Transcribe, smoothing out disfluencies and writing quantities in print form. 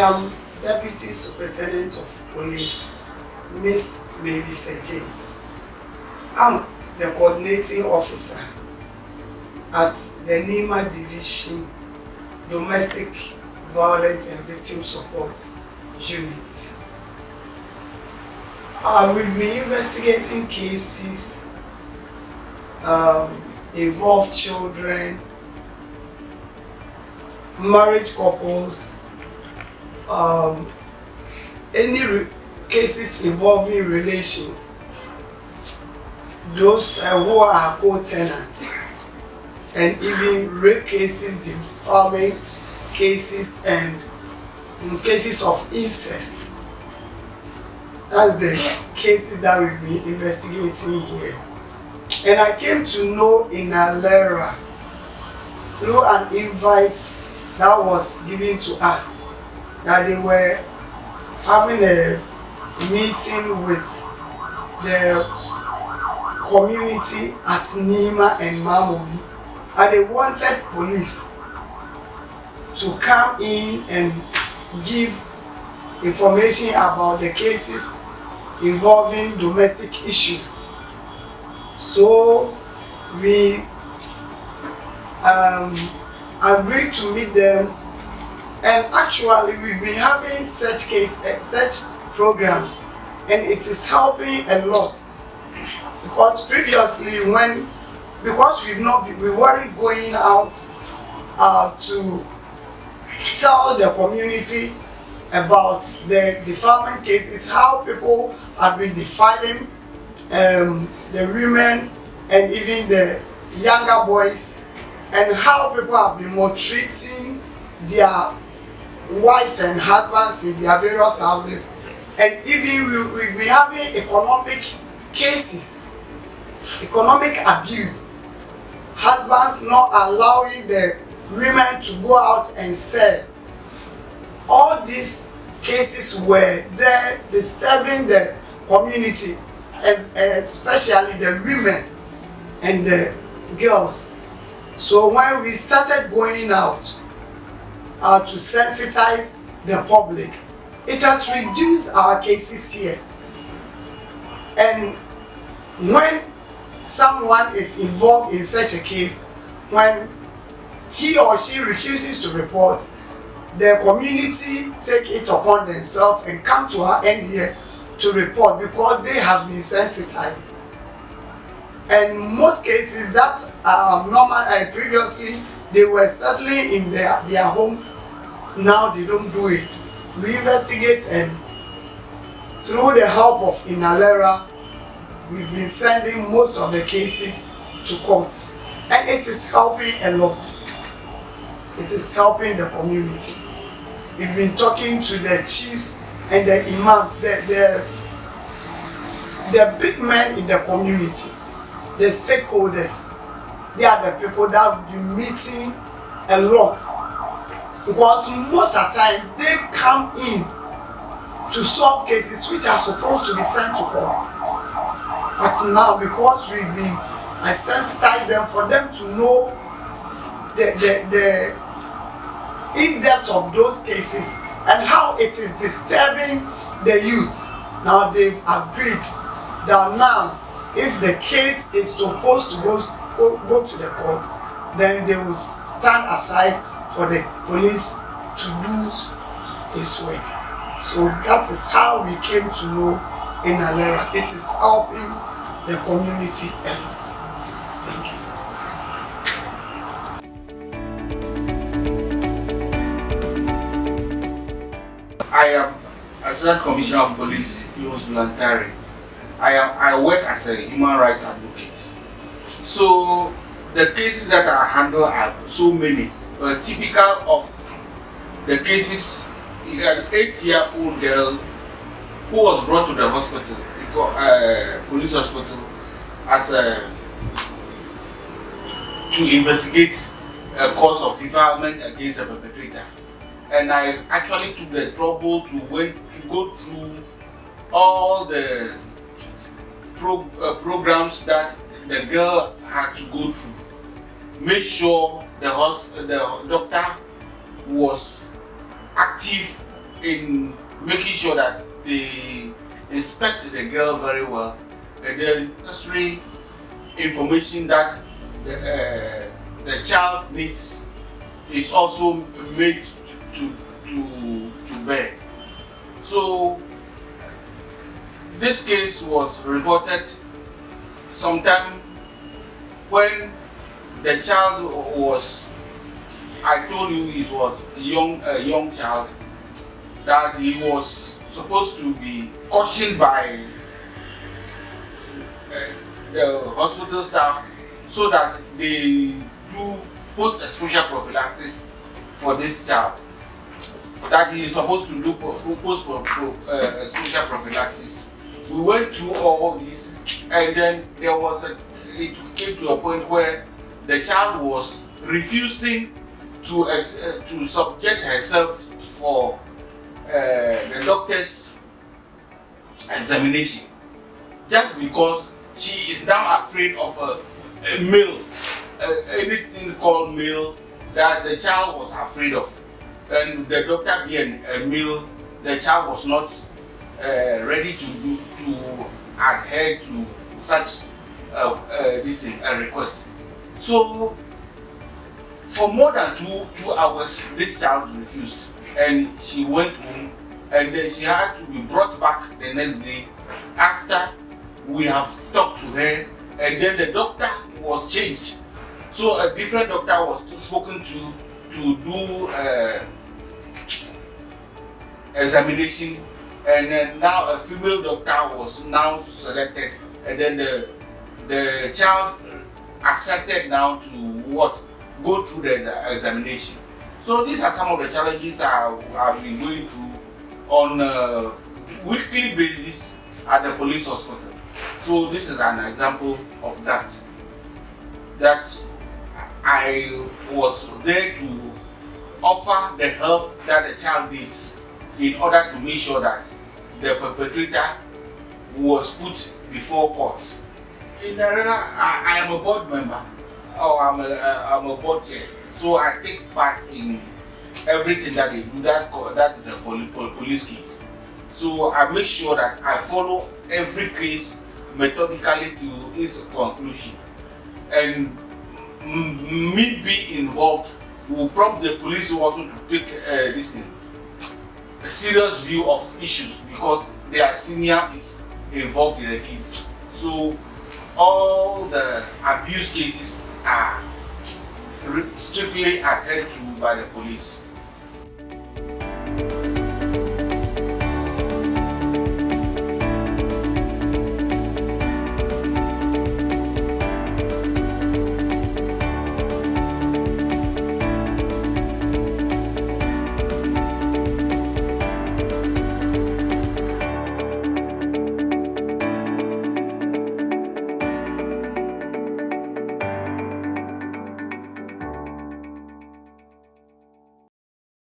am Deputy Superintendent of Police, Miss Mavis J. I'm the coordinating officer at the NEMA Division Domestic Violence and Victim Support Unit. We've been investigating cases involve children, marriage couples, any cases involving relations, those who are co-tenants, and even rape cases, defilement cases, and cases of incest. That's the cases that we've been investigating here. And I came to know INERELA through an invite that was given to us, that they were having a meeting with the community at Nima and Mamobi, and they wanted police to come in and give information about the cases involving domestic issues. So we agreed to meet them, and actually we've been having such programs, and it is helping a lot, because previously because we weren't going out to tell the community about the defilement cases, how people have been defiling the women and even the younger boys, and how people have been maltreating their wives and husbands in their various houses, and even we've been having economic cases, economic abuse, husbands not allowing the women to go out and sell. All these cases were there disturbing the community, especially the women and the girls. So when we started going out to sensitize the public, it has reduced our cases here. And when someone is involved in such a case, when he or she refuses to report, the community take it upon themselves and come to our end here to report, because they have been sensitized. And most cases that normal previously they were settling in their homes, now they don't do it. We investigate, and through the help of INERELA, we've been sending most of the cases to court, and it is helping a lot. It is helping the community. We've been talking to the chiefs and the imams, the big men in the community, the stakeholders. They are the people that have been meeting a lot, because most of the times they come in to solve cases which are supposed to be sent to court. But now, because we've been sensitized them, for them to know the in-depth of those cases and how it is disturbing the youth, now they've agreed that now, if the case is supposed to go to the court, then they will stand aside for the police to do its work. So that is how we came to know INERELA. It is helping the community a lot. Thank you. I am Assistant Commissioner of Police, Yunus Blantari. I work as a human rights advocate. So the cases that I handle are so many. Typical of the cases is an 8-year-old girl who was brought to the hospital, police hospital, as to investigate a cause of defilement against a perpetrator. And I actually took the trouble to go through all the programs that the girl had to go through. Make sure the doctor was active in making sure that they inspect the girl very well, and then necessary information that the child needs is also made to bear. So this case was reported sometime when the child was, I told you he was a young child, that he was supposed to be cautioned by the hospital staff so that they do post-exposure prophylaxis for this child. That he is supposed to do post-exposure prophylaxis. We went through all this, and then it came to a point where the child was refusing to subject herself for the doctor's examination, just because she is now afraid of a male, anything called male that the child was afraid of. And the doctor being a male, the child was not ready to adhere to such a request. So for more than two hours, this child refused, and she went home, and then she had to be brought back the next day after we have talked to her, and then the doctor was changed. So a different doctor was spoken to do examination, and then now a female doctor was now selected, and then the child accepted now to go through the examination. So these are some of the challenges I've been going through on a weekly basis at the police hospital. So this is an example of that I was there to offer the help that the child needs in order to make sure that the perpetrator was put before courts. In INERELA, I am a board member, or I'm a board chair, so I take part in everything that they do. That is a police case. So I make sure that I follow every case methodically to its conclusion, and me being involved will prompt the police also to take a serious view of issues, because their senior is involved in the case. So all the abuse cases are strictly adhered to by the police.